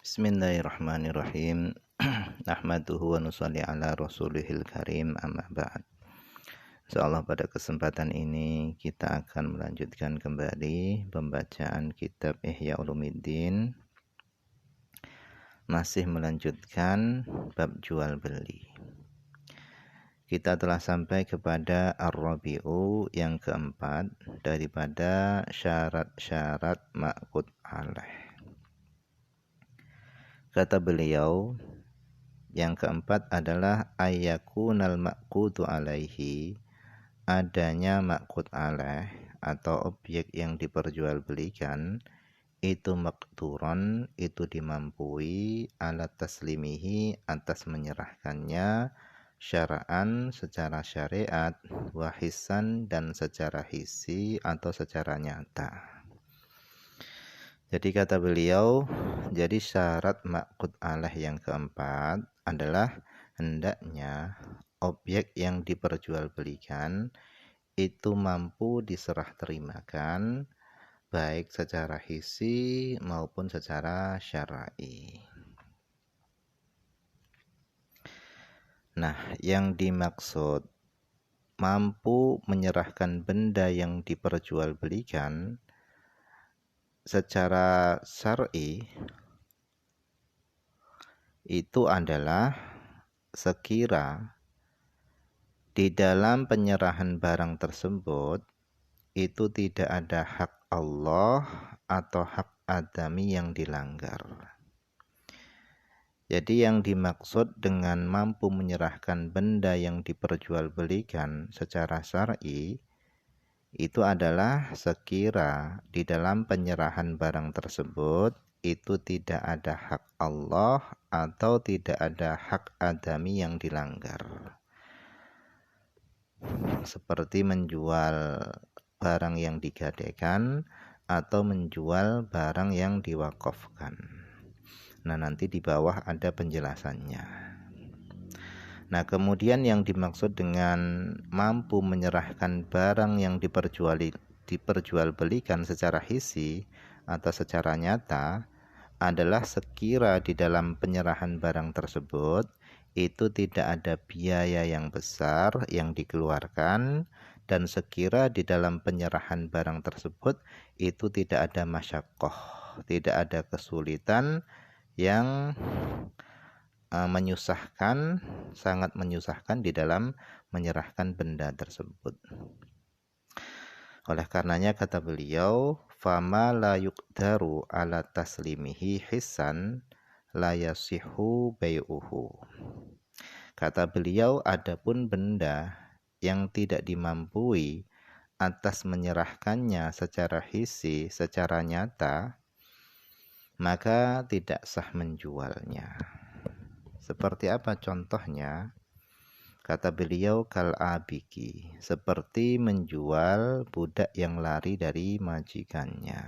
Bismillahirrahmanirrahim. Nahmaduhu wa nusalli ala rasulihil karim, amma ba'd. Insyaallah pada kesempatan ini kita akan melanjutkan kembali pembacaan kitab Ihya Ulumuddin. Masih melanjutkan bab jual beli. Kita telah sampai kepada ar-rabi'u yang keempat daripada syarat-syarat ma'qud alaih. Kata beliau, yang keempat adalah ayyakunal ma'qudu alaihi, adanya ma'qud alaih atau objek yang diperjualbelikan itu maqduron, itu dimampui, ala taslimihi, atas menyerahkannya, syara'an secara syariat, wahisan dan secara hisi atau secara nyata. Jadi kata beliau, jadi syarat ma'qud alaih yang keempat adalah hendaknya objek yang diperjualbelikan itu mampu diserah terimakan baik secara hisi maupun secara syar'i. Nah, yang dimaksud mampu menyerahkan benda yang diperjualbelikan secara syar'i itu adalah sekira di dalam penyerahan barang tersebut itu tidak ada hak Allah atau hak adami yang dilanggar. Jadi yang dimaksud dengan mampu menyerahkan benda yang diperjualbelikan secara syar'i itu adalah sekira di dalam penyerahan barang tersebut itu tidak ada hak Allah atau tidak ada hak adami yang dilanggar. Seperti menjual barang yang digadaikan atau menjual barang yang diwakafkan. Nah, nanti di bawah ada penjelasannya. Nah, kemudian yang dimaksud dengan mampu menyerahkan barang yang diperjualbelikan secara hisi atau secara nyata adalah sekira di dalam penyerahan barang tersebut itu tidak ada biaya yang besar yang dikeluarkan, dan sekira di dalam penyerahan barang tersebut itu tidak ada masyaqqah, tidak ada kesulitan yang menyusahkan, sangat menyusahkan di dalam menyerahkan benda tersebut. Oleh karenanya kata beliau, fama la yuqdaru ala taslimihi hissan la yasihu bai'uhu. Kata beliau, adapun benda yang tidak dimampui atas menyerahkannya secara hisi, secara nyata, maka tidak sah menjualnya. Seperti apa contohnya? Kata beliau, kal abiki, seperti menjual budak yang lari dari majikannya.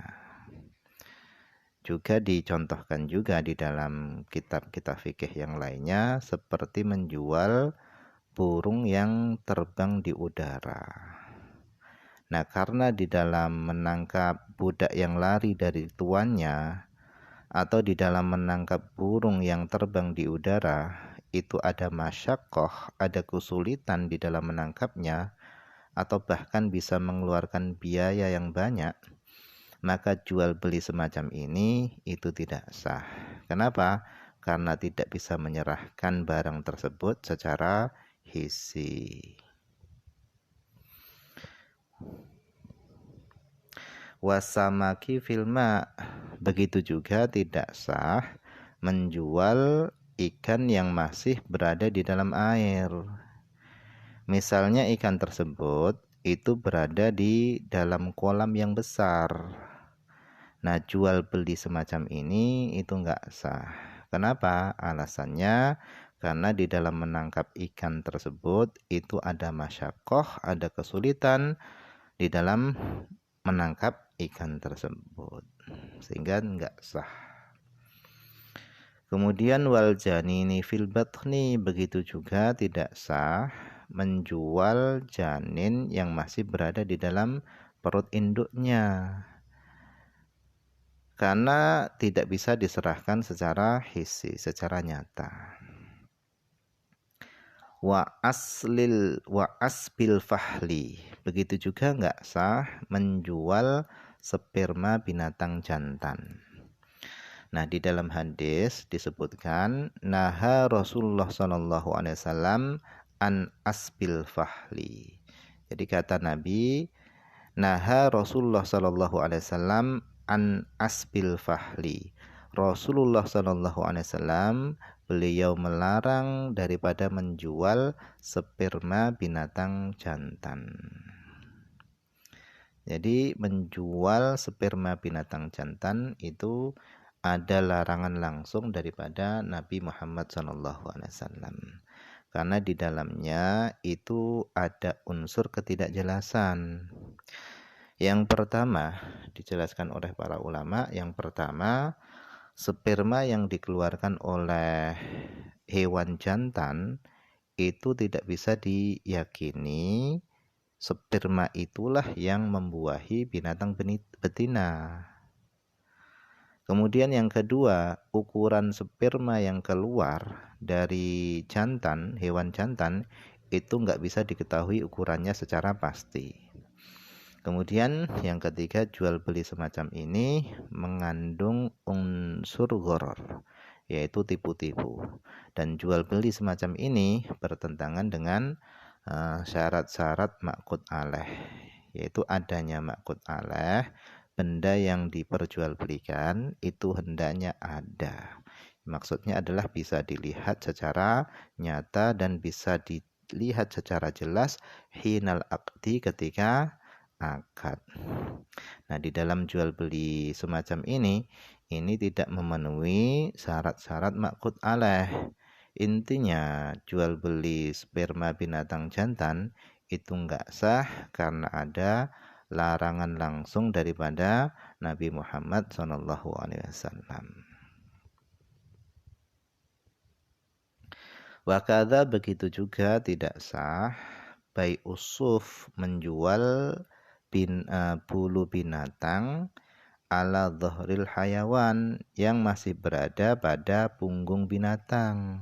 Juga dicontohkan juga di dalam kitab-kitab fikih yang lainnya, seperti menjual burung yang terbang di udara. Nah, karena di dalam menangkap budak yang lari dari tuannya atau di dalam menangkap burung yang terbang di udara itu ada masyaqqah, ada kesulitan di dalam menangkapnya atau bahkan bisa mengeluarkan biaya yang banyak, maka jual beli semacam ini itu tidak sah. Kenapa? Karena tidak bisa menyerahkan barang tersebut secara hisi. Wasamaki filma, begitu juga tidak sah menjual ikan yang masih berada di dalam air. Misalnya ikan tersebut itu berada di dalam kolam yang besar. Nah, jual beli semacam ini itu enggak sah. Kenapa? Alasannya karena di dalam menangkap ikan tersebut itu ada masyaqqah, ada kesulitan di dalam menangkap ikan tersebut, sehingga enggak sah. Kemudian wal janini fil batni, begitu juga tidak sah menjual janin yang masih berada di dalam perut induknya. karena tidak bisa diserahkan secara hissi, secara nyata. Wa asbil fahli, begitu juga nggak sah menjual sperma binatang jantan. Nah, di dalam hadis disebutkan naha Rasulullah sallallahu alaihi wasallam an asbil fahli. Jadi kata Nabi, naha Rasulullah sallallahu alaihi wasallam an asbil fahli. Rasulullah sallallahu alaihi wasallam beliau melarang daripada menjual sperma binatang jantan. Jadi menjual sperma binatang jantan itu ada larangan langsung daripada Nabi Muhammad SAW. Karena di dalamnya itu ada unsur ketidakjelasan. Yang pertama dijelaskan oleh para ulama, yang pertama sperma yang dikeluarkan oleh hewan jantan itu tidak bisa diyakini sperma itulah yang membuahi binatang betina. Kemudian yang kedua, ukuran sperma yang keluar dari jantan, hewan jantan, itu nggak bisa diketahui ukurannya secara pasti. Kemudian yang ketiga, jual beli semacam ini mengandung unsur gharar, yaitu tipu-tipu. Dan jual beli semacam ini bertentangan dengan syarat-syarat ma'qud alaih, yaitu adanya ma'qud alaih, benda yang diperjualbelikan itu hendaknya ada. Maksudnya adalah bisa dilihat secara nyata dan bisa dilihat secara jelas hinal aqdi, ketika akad. Nah, di dalam jual beli semacam ini tidak memenuhi syarat-syarat ma'qud alaih. Intinya jual beli sperma binatang jantan itu enggak sah karena ada larangan langsung daripada Nabi Muhammad SAW. Wakadha, begitu juga tidak sah bai usuf, menjual bulu binatang ala dhahril hayawan, yang masih berada pada punggung binatang.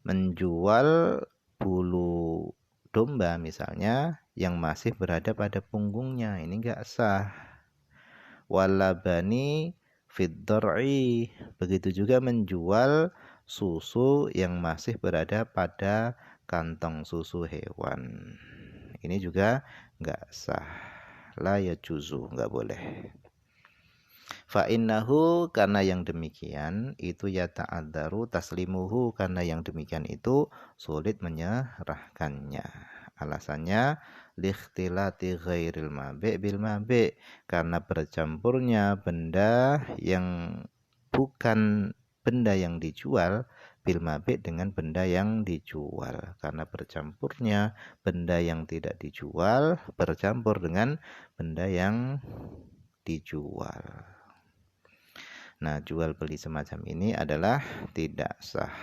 Menjual bulu domba misalnya yang masih berada pada punggungnya, ini enggak sah. Walabani fid dar'i, begitu juga menjual susu yang masih berada pada kantong susu hewan, ini juga enggak sah. La yajuzu, enggak boleh. Fa innahu, karena yang demikian itu yata'adzaru taslimuhu, karena yang demikian itu sulit menyerahkannya. Alasannya likhtilati ghairil mabi' bil mabi', karena bercampurnya benda yang bukan benda yang dijual bil mabi' dengan benda yang dijual, karena bercampurnya benda yang tidak dijual bercampur dengan benda yang dijual. Nah, jual beli semacam ini adalah tidak sah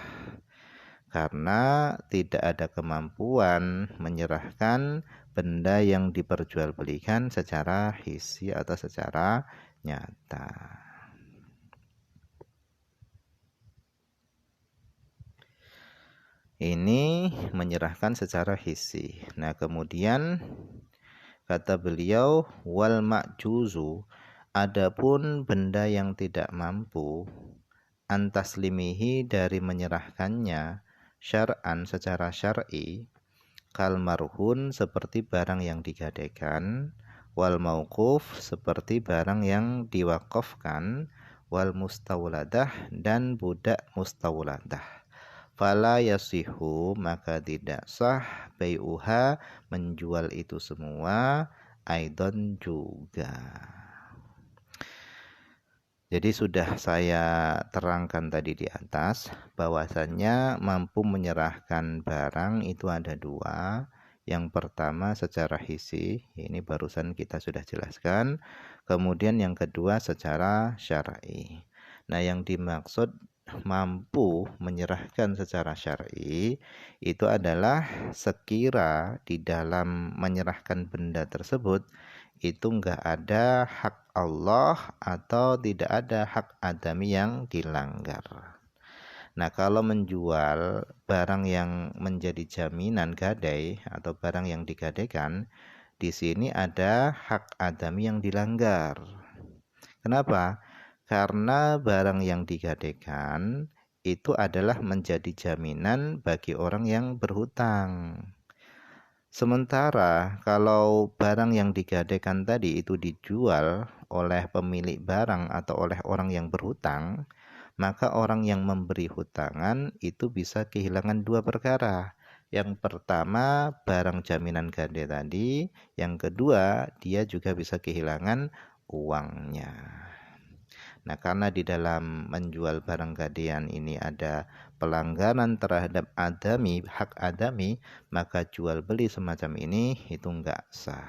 karena tidak ada kemampuan menyerahkan benda yang diperjualbelikan secara hissi atau secara nyata. Ini menyerahkan secara hissi. Nah, kemudian kata beliau wal ma'juzu, adapun benda yang tidak mampu antaslimihi, dari menyerahkannya syar'an, secara syar'i, kal marhun, seperti barang yang digadaikan, wal mauquf, seperti barang yang diwakafkan, wal mustawladah, dan budak mustawladah. Fala yasihu, maka tidak sah bai'uha, menjual itu semua, aidon juga. Jadi sudah saya terangkan tadi di atas bahwasannya mampu menyerahkan barang itu ada dua. Yang pertama secara hissi, ini barusan kita sudah jelaskan. Kemudian yang kedua secara syar'i. Nah, yang dimaksud mampu menyerahkan secara syar'i itu adalah sekira di dalam menyerahkan benda tersebut itu enggak ada hak Allah atau tidak ada hak adami yang dilanggar. Nah, kalau menjual barang yang menjadi jaminan gadai atau barang yang digadaikan, di sini ada hak adami yang dilanggar. Kenapa? Karena barang yang digadaikan itu adalah menjadi jaminan bagi orang yang berhutang. Sementara kalau barang yang digadaikan tadi itu dijual oleh pemilik barang atau oleh orang yang berhutang, maka orang yang memberi hutangan itu bisa kehilangan dua perkara. Yang pertama, barang jaminan gadai tadi. Yang kedua, dia juga bisa kehilangan uangnya. Nah, karena di dalam menjual barang gadaian ini ada pelanggaran terhadap adami, hak adami, maka jual beli semacam ini itu enggak sah.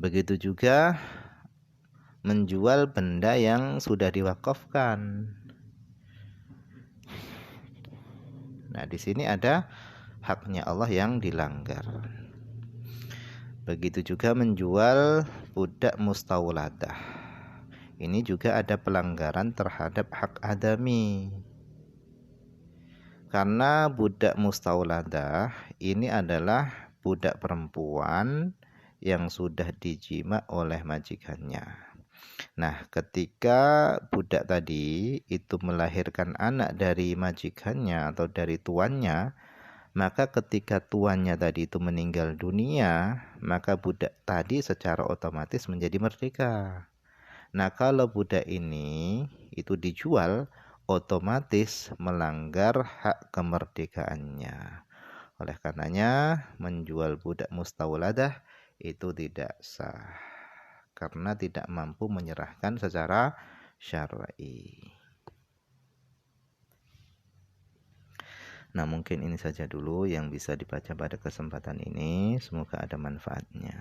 Begitu juga menjual benda yang sudah diwakafkan. Nah, di sini ada haknya Allah yang dilanggar. Begitu juga menjual budak mustawladah. Ini juga ada pelanggaran terhadap hak adami. Karena budak mustawladah ini adalah budak perempuan yang sudah dijima oleh majikannya. Nah, ketika budak tadi itu melahirkan anak dari majikannya atau dari tuannya, maka ketika tuannya tadi itu meninggal dunia, maka budak tadi secara otomatis menjadi merdeka. Nah, kalau budak ini itu dijual, otomatis melanggar hak kemerdekaannya. Oleh karenanya, menjual budak mustawladah itu tidak sah karena tidak mampu menyerahkan secara syar'i. Nah, mungkin ini saja dulu yang bisa dibaca pada kesempatan ini. Semoga ada manfaatnya.